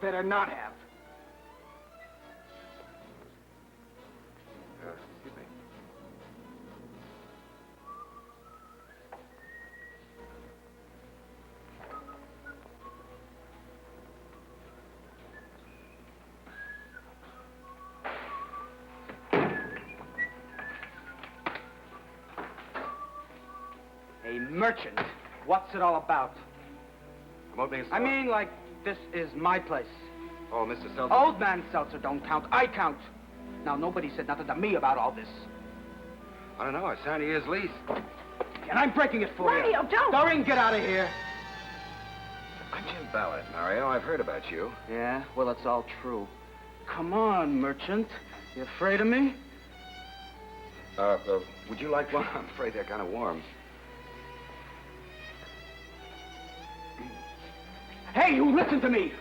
Better not have. Excuse me. A merchant. What's it all about? I'm opening a store. I mean, like, this is my place. Oh, Mr. Seltzer. Old man Seltzer don't count. I count. Now, nobody said nothing to me about all this. I don't know. I signed a year's lease. And I'm breaking it for you. Mario, don't! Loren, get out of here. I'm Jim Ballard, Mario. I've heard about you. Yeah, well, it's all true. Come on, merchant. You afraid of me? Would you like one? I'm afraid they're kind of warm. Hey, you listen to me!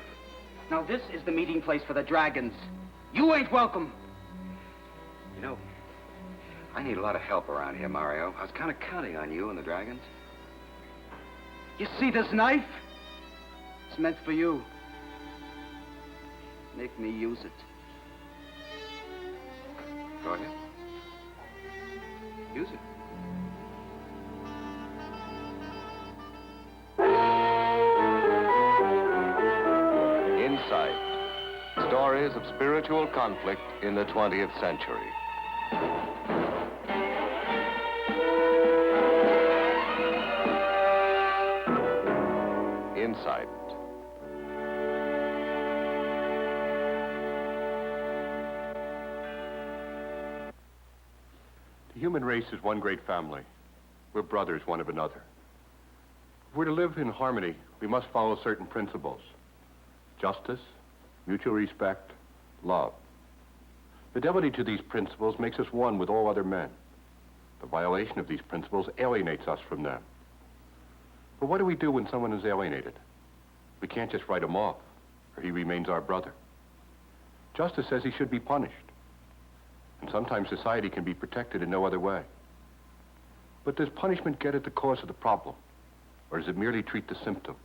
Now, this is the meeting place for the dragons. You ain't welcome. You know, I need a lot of help around here, Mario. I was kind of counting on you and the dragons. You see this knife? It's meant for you. Make me use it. Go ahead. Use it. Insight. Stories of spiritual conflict in the 20th century. Insight. The human race is one great family. We're brothers, one of another. If we're to live in harmony, we must follow certain principles. Justice, mutual respect, love. Fidelity to these principles makes us one with all other men. The violation of these principles alienates us from them. But what do we do when someone is alienated? We can't just write him off, or he remains our brother. Justice says he should be punished. And sometimes society can be protected in no other way. But does punishment get at the cause of the problem? Or does it merely treat the symptom?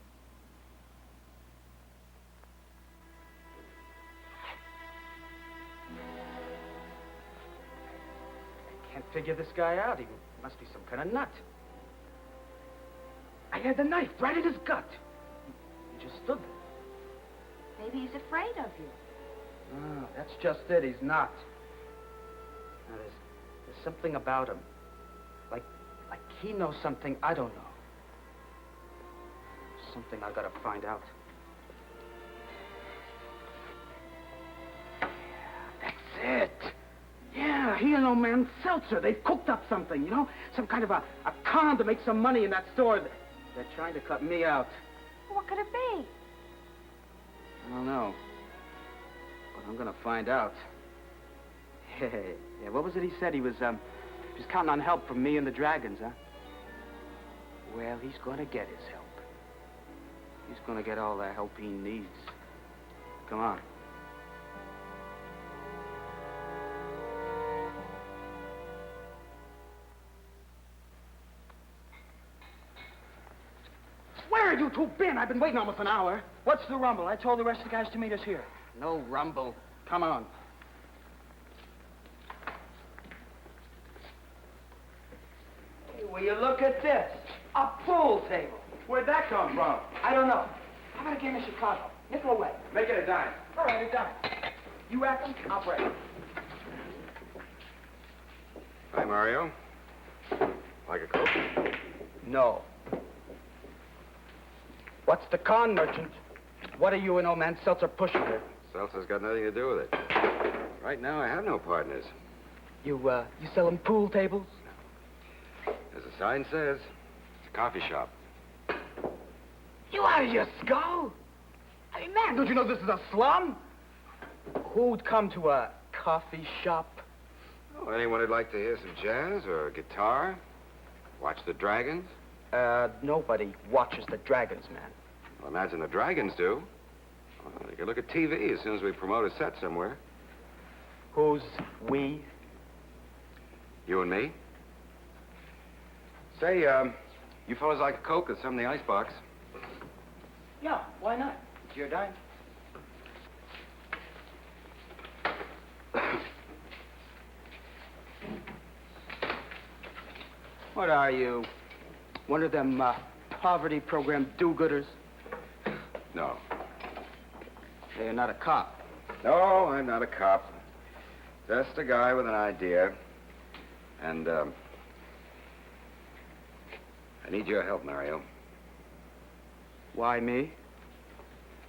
Can't figure this guy out. He must be some kind of nut. I had the knife right in his gut. He just stood there. Maybe he's afraid of you. Oh, that's just it. He's not. Now, there's something about him. Like he knows something I don't know. Something I gotta find out. Yeah, that's it. Yeah, he and old man Seltzer, they've cooked up something, you know? Some kind of a con to make some money in that store. They're trying to cut me out. What could it be? I don't know. But I'm gonna find out. Hey, yeah, what was it he said? He was counting on help from me and the dragons, huh? Well, he's gonna get his help. He's gonna get all the help he needs. Come on. Where have you two been? I've been waiting almost an hour. What's the rumble? I told the rest of the guys to meet us here. No rumble. Come on. Hey, will you look at this? A pool table. Where'd that come from? I don't know. How about a game in Chicago? Nickel away. Make it a dime. All right, a dime. You rack them, I'll break. Hi, Mario. Like a Coke? No. What's the con, merchant? What are you and old man Seltzer pushing here? Seltzer's got nothing to do with it. Right now, I have no partners. You selling pool tables? As the sign says, it's a coffee shop. You out of your skull? I mean, man, don't you know this is a slum? Who'd come to a coffee shop? Oh, anyone who'd like to hear some jazz or a guitar? Watch the dragons? Nobody watches the dragons, man. Well, imagine the dragons do. Well, you can look at TV as soon as we promote a set somewhere. Who's we? You and me. Say, you fellas like a Coke or some in the icebox? Yeah, why not? It's your dime. What are you? One of them poverty program do-gooders? No. Hey, you're not a cop. No, I'm not a cop. Just a guy with an idea. And, I need your help, Mario. Why me?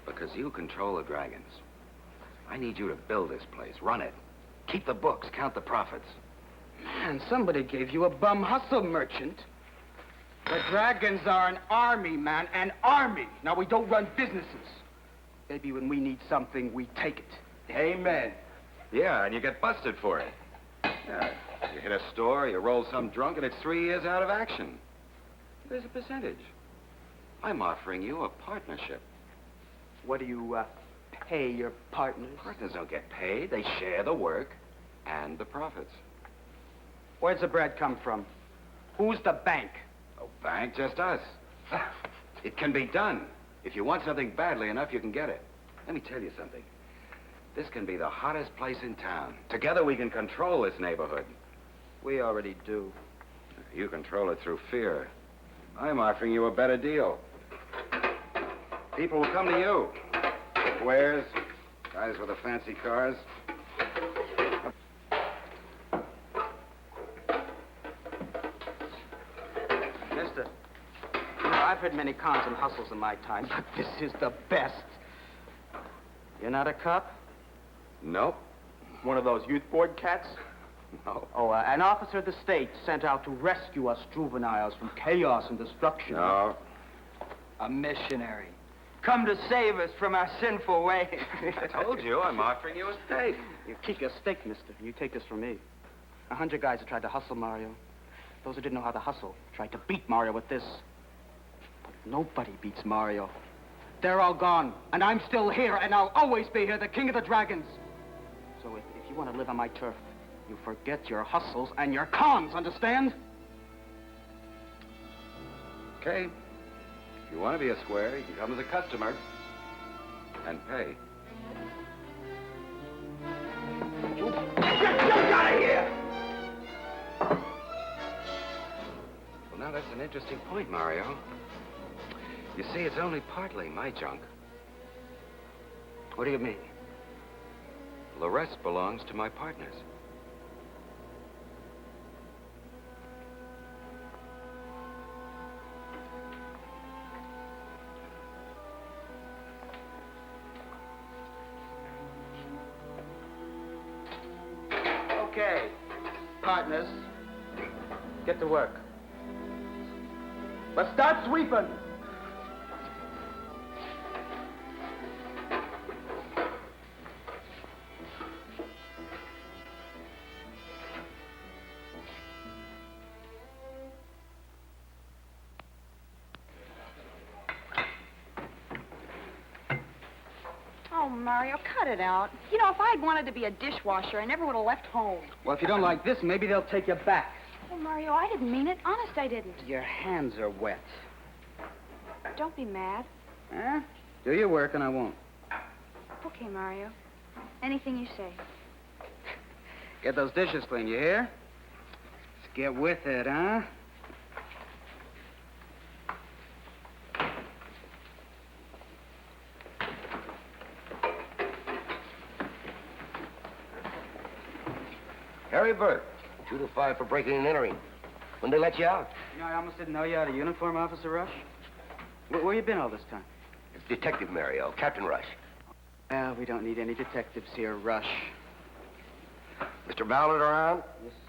Because you control the dragons. I need you to build this place, run it. Keep the books, count the profits. Man, somebody gave you a bum hustle merchant. The dragons are an army, man, an army. Now, we don't run businesses. Maybe when we need something, we take it. Amen. Yeah, and you get busted for it. Yeah, you hit a store, you roll some drunk, and it's 3 years out of action. There's a percentage. I'm offering you a partnership. What do you, pay your partners? Partners don't get paid. They share the work and the profits. Where's the bread come from? Who's the bank? Oh, bank, just us. It can be done. If you want something badly enough, you can get it. Let me tell you something. This can be the hottest place in town. Together we can control this neighborhood. We already do. You control it through fear. I'm offering you a better deal. People will come to you. Squares, guys with the fancy cars. Mister, you know, I've heard many cons and hustles in my time, but this is the best. You're not a cop? Nope. One of those youth board cats? No. Oh, an officer of the state sent out to rescue us juveniles from chaos and destruction. No. A missionary. Come to save us from our sinful ways. I told you, I'm offering you a stake. You keep your stake, mister. You take this from me. 100 guys who tried to hustle Mario. Those who didn't know how to hustle tried to beat Mario with this. But nobody beats Mario. They're all gone, and I'm still here, and I'll always be here, the king of the dragons. So if you want to live on my turf, you forget your hustles and your cons, understand? Okay. If you want to be a square, you can come as a customer and pay. Get out of here! Well, now that's an interesting point, Mario. You see, it's only partly my junk. What do you mean? The rest belongs to my partners. Okay, partners, get to work. Let's start sweeping. Oh, Mario, cut it out. You know, if I'd wanted to be a dishwasher, I never would have left home. Well, if you don't like this, maybe they'll take you back. Oh, Mario, I didn't mean it. Honest, I didn't. Your hands are wet. Don't be mad. Huh? Do your work and I won't. Okay, Mario. Anything you say. Get those dishes clean, you hear? Let's get with it, huh? Harry Burke, 2 to 5 for breaking and entering. When they let you out? You know, I almost didn't know you had a uniform, Officer Rush. Where you been all this time? It's Detective Mario, Captain Rush. Well, we don't need any detectives here, Rush. Mr. Ballard around?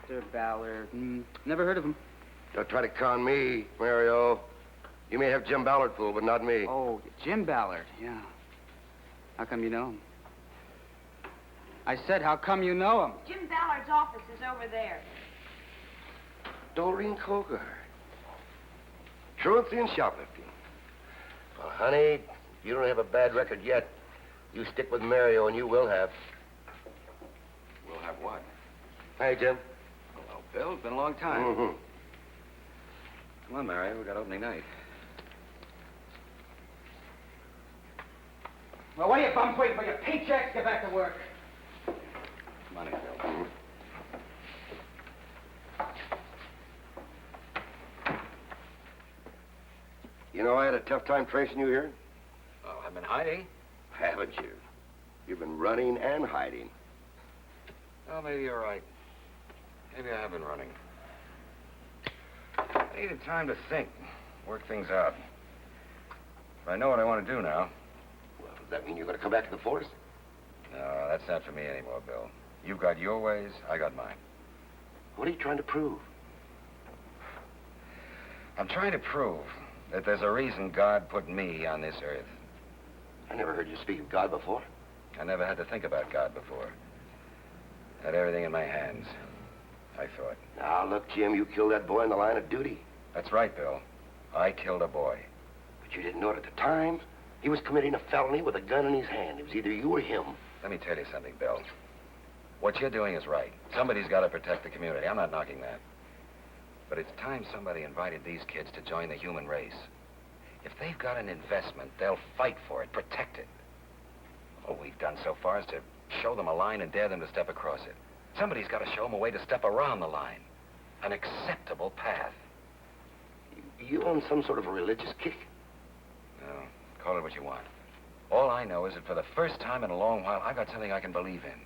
Mr. Ballard. Never heard of him. Don't try to con me, Mario. You may have Jim Ballard fooled, but not me. Oh, Jim Ballard, yeah. How come you know him? I said, how come you know him? Jim Ballard's office is over there. Doreen Coker. Truancy and shoplifting. Well, honey, you don't have a bad record yet. You stick with Mario and you will have. We'll have what? Hey, Jim. Hello, Bill. It's been a long time. Mm-hmm. Come on, Mario. We got opening night. Well, what are you bums waiting for? Your paychecks? Get back to work. Money, Bill. You know, I had a tough time tracing you here. Oh, I've been hiding. Haven't you? You've been running and hiding. Well, maybe you're right. Maybe I have been running. I needed time to think, work things out. But I know what I want to do now. Well, does that mean you're going to come back to the force? No, that's not for me anymore, Bill. You've got your ways, I got mine. What are you trying to prove? I'm trying to prove that there's a reason God put me on this earth. I never heard you speak of God before. I never had to think about God before. I had everything in my hands, I thought. Now, look, Jim, you killed that boy in the line of duty. That's right, Bill. I killed a boy. But you didn't know it at the time. He was committing a felony with a gun in his hand. It was either you or him. Let me tell you something, Bill. What you're doing is right. Somebody's got to protect the community. I'm not knocking that. But it's time somebody invited these kids to join the human race. If they've got an investment, they'll fight for it, protect it. All we've done so far is to show them a line and dare them to step across it. Somebody's got to show them a way to step around the line. An acceptable path. You on some sort of a religious kick? No, call it what you want. All I know is that for the first time in a long while, I've got something I can believe in.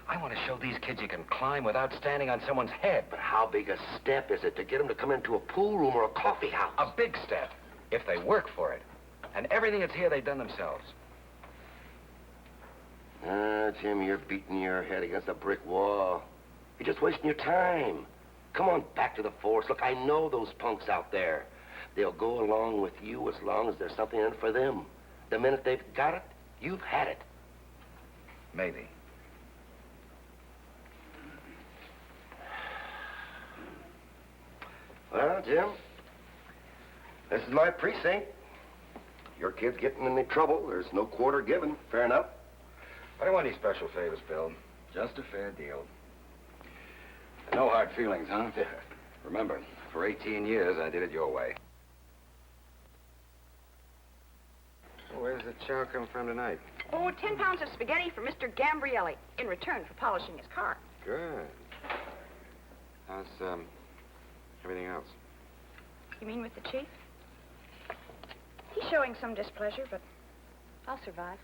I want to show these kids you can climb without standing on someone's head. But how big a step is it to get them to come into a pool room or a coffee house? A big step, if they work for it. And everything that's here, they've done themselves. Jim, you're beating your head against a brick wall. You're just wasting your time. Come on back to the force. Look, I know those punks out there. They'll go along with you as long as there's something in it for them. The minute they've got it, you've had it. Maybe. Well, Jim, this is my precinct. Your kid's getting in any trouble. There's no quarter given. Fair enough? I don't want any special favors, Bill. Just a fair deal. No hard feelings, huh? Remember, for 18 years, I did it your way. Where's the chow come from tonight? Oh, 10 pounds of spaghetti for Mr. Gambrielli in return for polishing his car. Good. How's, everything else? You mean with the chief? He's showing some displeasure, but I'll survive.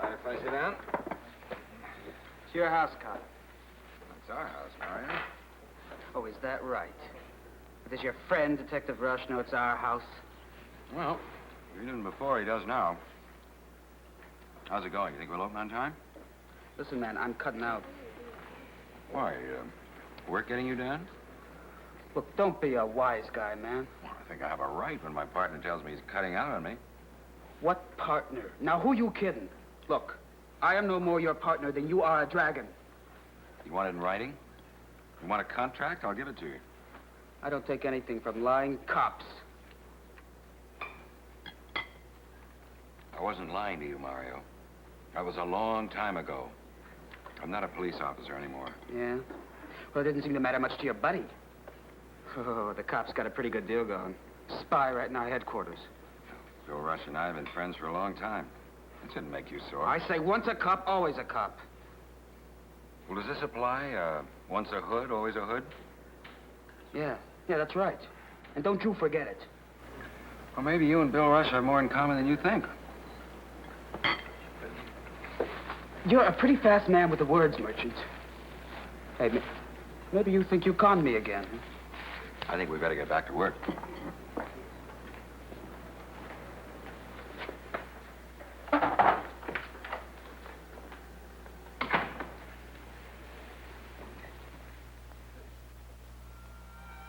Mind if I sit down? It's your house, Cop. It's our house, Mario. Oh, is that right? Does your friend, Detective Rush, know it's our house? Well, he didn't before, he does now. How's it going? You think we'll open on time? Listen, man, I'm cutting out. Why, work getting you done? Look, don't be a wise guy, man. Well, I think I have a right when my partner tells me he's cutting out on me. What partner? Now, who you kidding? Look, I am no more your partner than you are a dragon. You want it in writing? You want a contract? I'll give it to you. I don't take anything from lying cops. I wasn't lying to you, Mario. That was a long time ago. I'm not a police officer anymore. Yeah? Well, it didn't seem to matter much to your buddy. Oh, the cop's got a pretty good deal going. Spy right in our headquarters. Bill Rush and I have been friends for a long time. That shouldn't make you sore. I say once a cop, always a cop. Well, does this apply? Once a hood, always a hood? Yeah, that's right. And don't you forget it. Well, maybe you and Bill Rush have more in common than you think. You're a pretty fast man with the words, Merchant. Hey, maybe you think you conned me again. Huh? I think we better get back to work.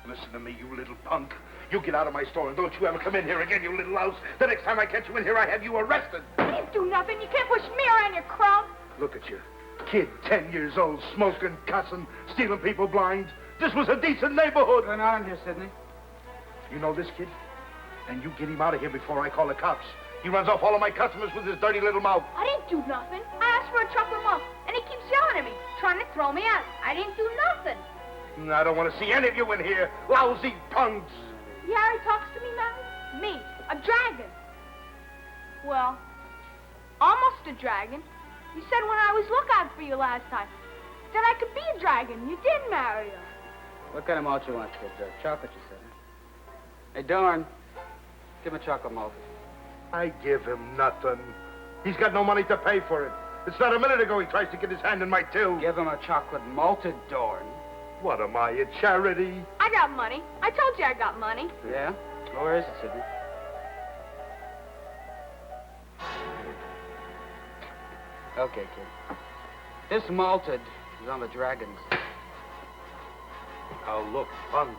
Listen to me, you little punk. You get out of my store and don't you ever come in here again, you little louse. The next time I catch you in here, I have you arrested. I didn't do nothing. You can't push me around your crowd. Look at you. Kid, 10 years old, smoking, cussing, stealing people blind. This was a decent neighborhood. What's going on here, Sidney? You know this kid? And you get him out of here before I call the cops. He runs off all of my customers with his dirty little mouth. I didn't do nothing. I asked for a chocolate muff, and he keeps yelling at me, trying to throw me out. I didn't do nothing. I don't want to see any of you in here, lousy punks. Yeah, he talks to me now? Me, a dragon. Well, almost a dragon. You said when I was lookout for you last time that I could be a dragon. You did, Mario. What kind of malt you want, kid? Chocolate, you said, huh? Hey, Dorn, give him a chocolate malt. I give him nothing. He's got no money to pay for it. It's not a minute ago he tries to get his hand in my till. Give him a chocolate malted, Dorn. What am I, a charity? I got money. I told you I got money. Yeah? Well, where is it, Sidney? Okay, kid. This malted is on the dragons. Now look, punk.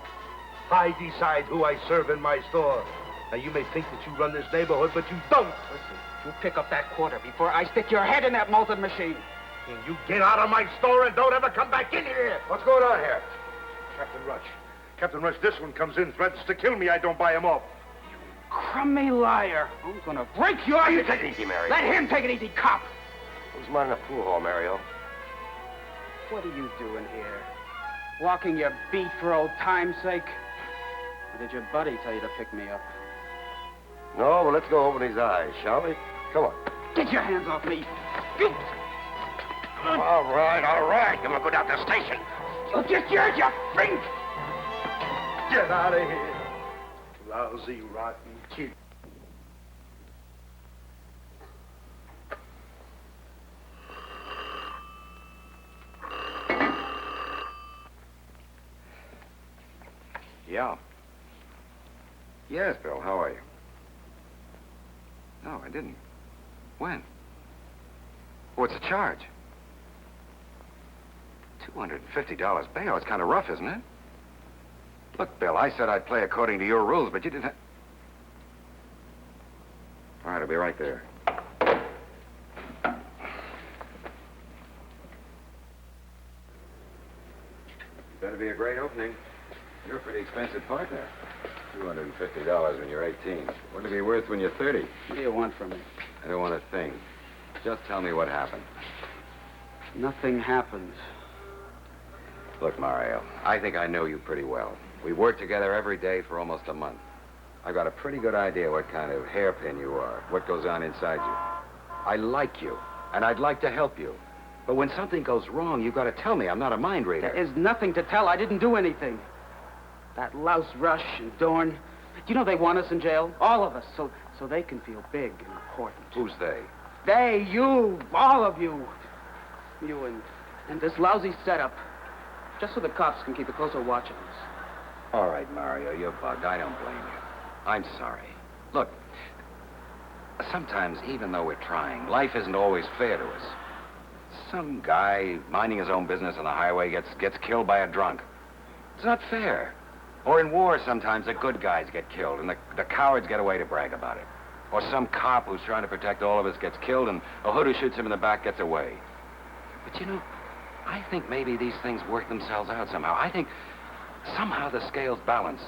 I decide who I serve in my store. Now you may think that you run this neighborhood, but you don't. Listen, you pick up that quarter before I stick your head in that malted machine. And you get out of my store and don't ever come back in here. What's going on here? Captain Rush. Captain Rush, this one comes in, threatens to kill me. I don't buy him off. Crummy liar. I'm gonna break your... You take it easy, Mario. Let him take it easy, cop. Who's minding a pool hall, Mario? What are you doing here? Walking your beat for old time's sake? Or did your buddy tell you to pick me up? No, well, let's go open his eyes, shall we? Come on. Get your hands off me. All right, all right. I'm gonna go down to the station. You'll get yours, you frink! Get out of here. Lousy, rotten kid. Yeah. Yes, Bill, how are you? No, I didn't. When? What's the charge? $250 bail. It's kind of rough, isn't it? Look, Bill, I said I'd play according to your rules, but you didn't have... All right, I'll be right there. Better be a great opening. You're a pretty expensive partner. $250 when you're 18. What'll it be worth when you're 30? What do you want from me? I don't want a thing. Just tell me what happened. Nothing happened. Look, Mario, I think I know you pretty well. We worked together every day for almost a month. I've got a pretty good idea what kind of hairpin you are, what goes on inside you. I like you, and I'd like to help you. But when something goes wrong, you've got to tell me. I'm not a mind reader. There is nothing to tell. I didn't do anything. That louse Rush and Dorn, do you know they want us in jail? All of us, so they can feel big and important. Who's they? They, you, all of you. You and this lousy setup. Just so the cops can keep a closer watch on us. All right, Mario, you're bugged. I don't blame you. I'm sorry. Look, sometimes, even though we're trying, life isn't always fair to us. Some guy minding his own business on the highway gets killed by a drunk. It's not fair. Or in war, sometimes the good guys get killed, and the cowards get away to brag about it. Or some cop who's trying to protect all of us gets killed, and a hood who shoots him in the back gets away. But you know, I think maybe these things work themselves out somehow. I think somehow the scales balance.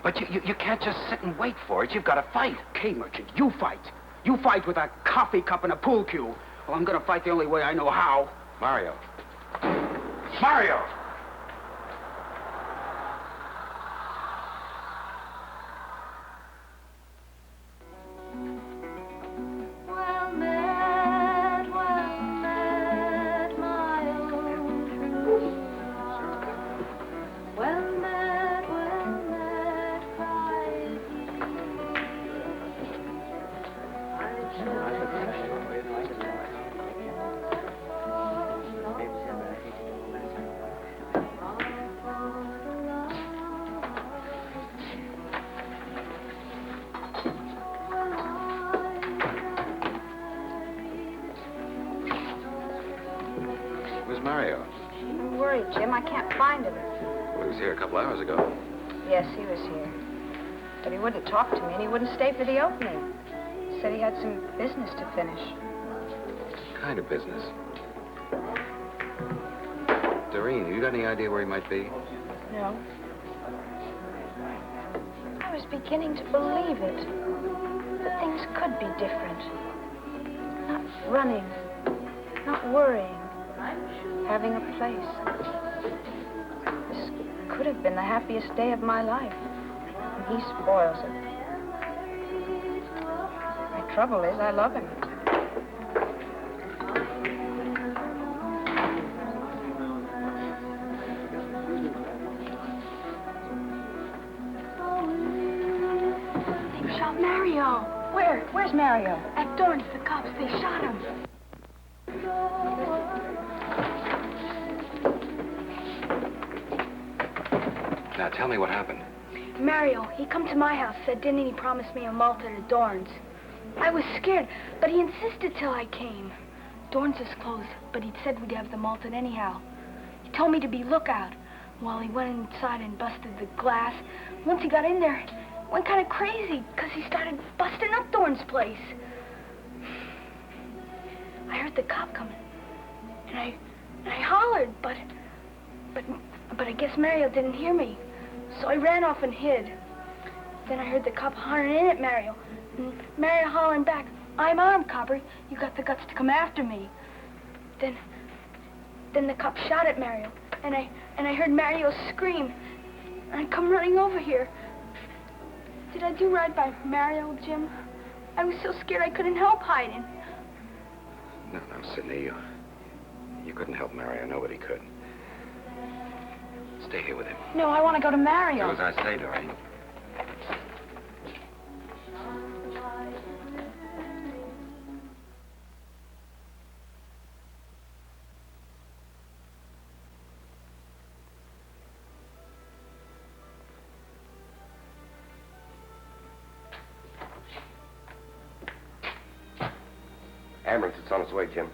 But you can't just sit and wait for it. You've got to fight. Okay, Merchant, you fight. You fight with a coffee cup and a pool cue. Well, I'm going to fight the only way I know how. Mario. Mario! Mario? Don't worry, Jim. I can't find him. Well, he was here a couple hours ago. Yes, he was here. But he wouldn't talk to me, and he wouldn't stay for the opening. He said he had some business to finish. What kind of business? Doreen, you got any idea where he might be? No. I was beginning to believe it. That things could be different. Not running. Not worrying. Having a place. This could have been the happiest day of my life. And he spoils it. My trouble is I love him. Mario? At Dorn's, the cops, they shot him. Now, tell me what happened. Mario, he come to my house, said didn't he promise me a Malta at Dorn's. I was scared, but he insisted till I came. Dorn's is closed, but he'd said we'd have the Malta anyhow. He told me to be lookout. Well, he went inside and busted the glass. Once he got in there, went kind of crazy, because he started busting up Dorn's place. I heard the cop coming, and I hollered, but I guess Mario didn't hear me. So I ran off and hid. Then I heard the cop hollering in at Mario. And Mario hollering back, "I'm armed, copper. You got the guts to come after me." Then the cop shot at Mario. And I heard Mario scream. And I come running over here. Did I do right by Mario, Jim? I was so scared I couldn't help hiding. No, Sidney, you couldn't help Mario. Nobody could. Stay here with him. No, I want to go to Mario. Do as I say, Doreen. Ambulance, it's on its way, Jim.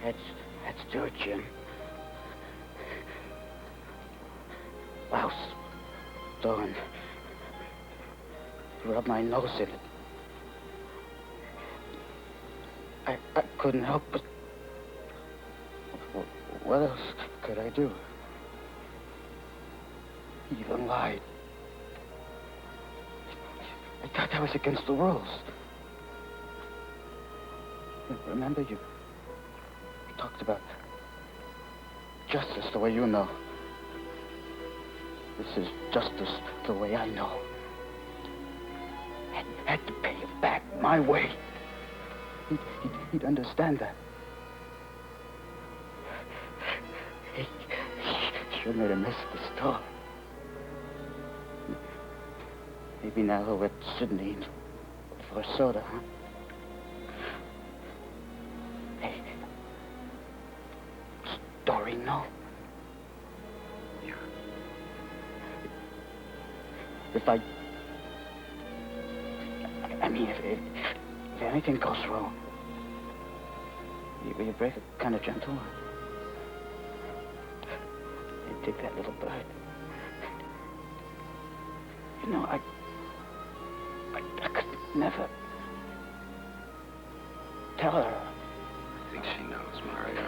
Let's do it, Jim. Louse. Loren. Rub my nose in it. I couldn't help but... What else could I do? Even lied. I thought that was against the rules. Remember, you talked about justice the way you know. This is justice the way I know. Had to pay it back my way. He'd understand that. He shouldn't have missed the store. Maybe now he'll let Sidney for a soda, huh? Hey. Story, no? Yeah. If I mean, if anything goes wrong, will you break it kind of gentle? You take that little bird. You know, I could never tell her. I think she knows, Mario.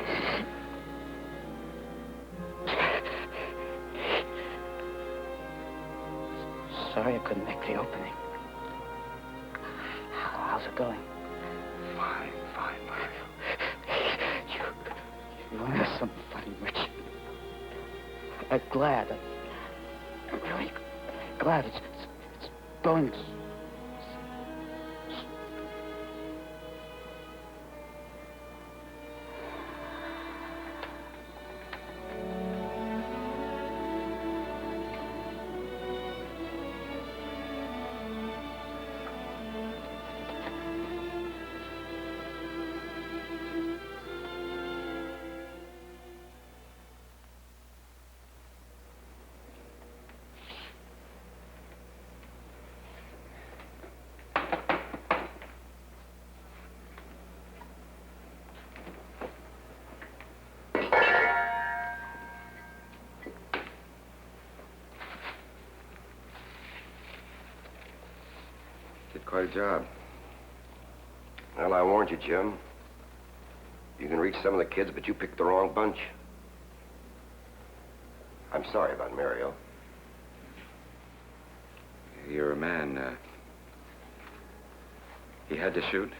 Sorry I couldn't make the opening. How's it going? Fine, Mario. You want to have something funny, Rich? I'm glad. I'm really glad it's going. Did quite a job. Well, I warned you, Jim. You can reach some of the kids, but you picked the wrong bunch. I'm sorry about Mario. You're a man, he had to shoot?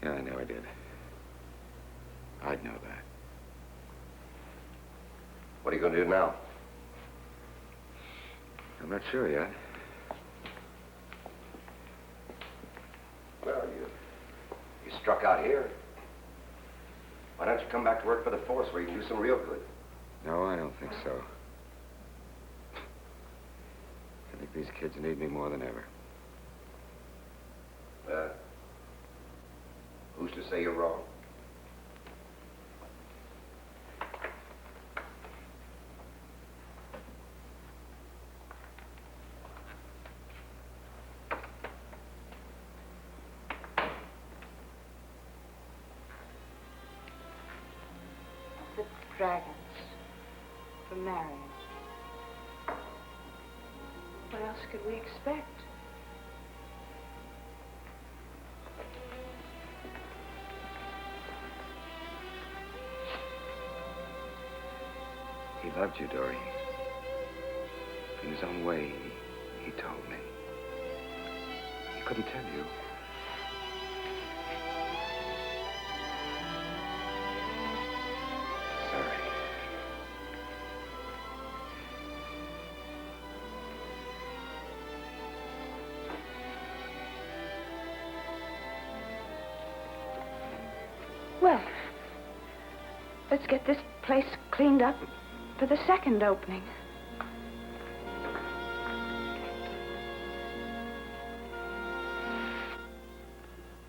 Yeah, I know I did. I'd know that. What are you going to do now? I'm not sure yet. Well, you struck out here. Why don't you come back to work for the force where you can do some real good? No, I don't think so. I think these kids need me more than ever. Who's to say you're wrong? The dragons. For Marion. What else could we expect? He loved you, Dory. In his own way, he told me. He couldn't tell you. Sorry. Well, let's get this place cleaned up for the second opening.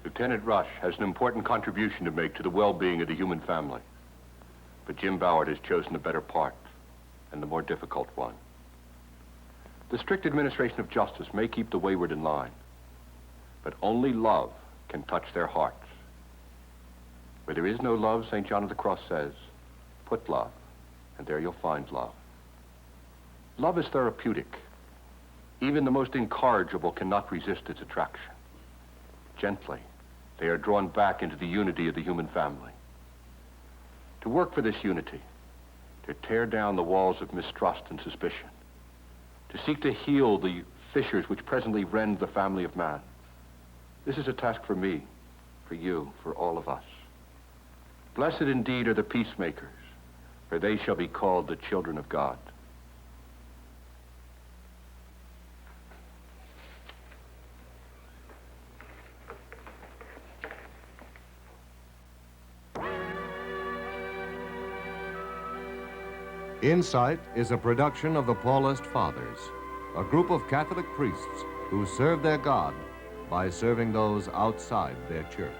Lieutenant Rush has an important contribution to make to the well-being of the human family. But Jim Ballard has chosen the better part, and the more difficult one. The strict administration of justice may keep the wayward in line, but only love can touch their hearts. Where there is no love, St. John of the Cross says, put love, and there you'll find love. Love is therapeutic. Even the most incorrigible cannot resist its attraction. Gently, they are drawn back into the unity of the human family. To work for this unity, to tear down the walls of mistrust and suspicion, to seek to heal the fissures which presently rend the family of man. This is a task for me, for you, for all of us. Blessed indeed are the peacemakers, for they shall be called the children of God. Insight is a production of the Paulist Fathers, a group of Catholic priests who serve their God by serving those outside their church.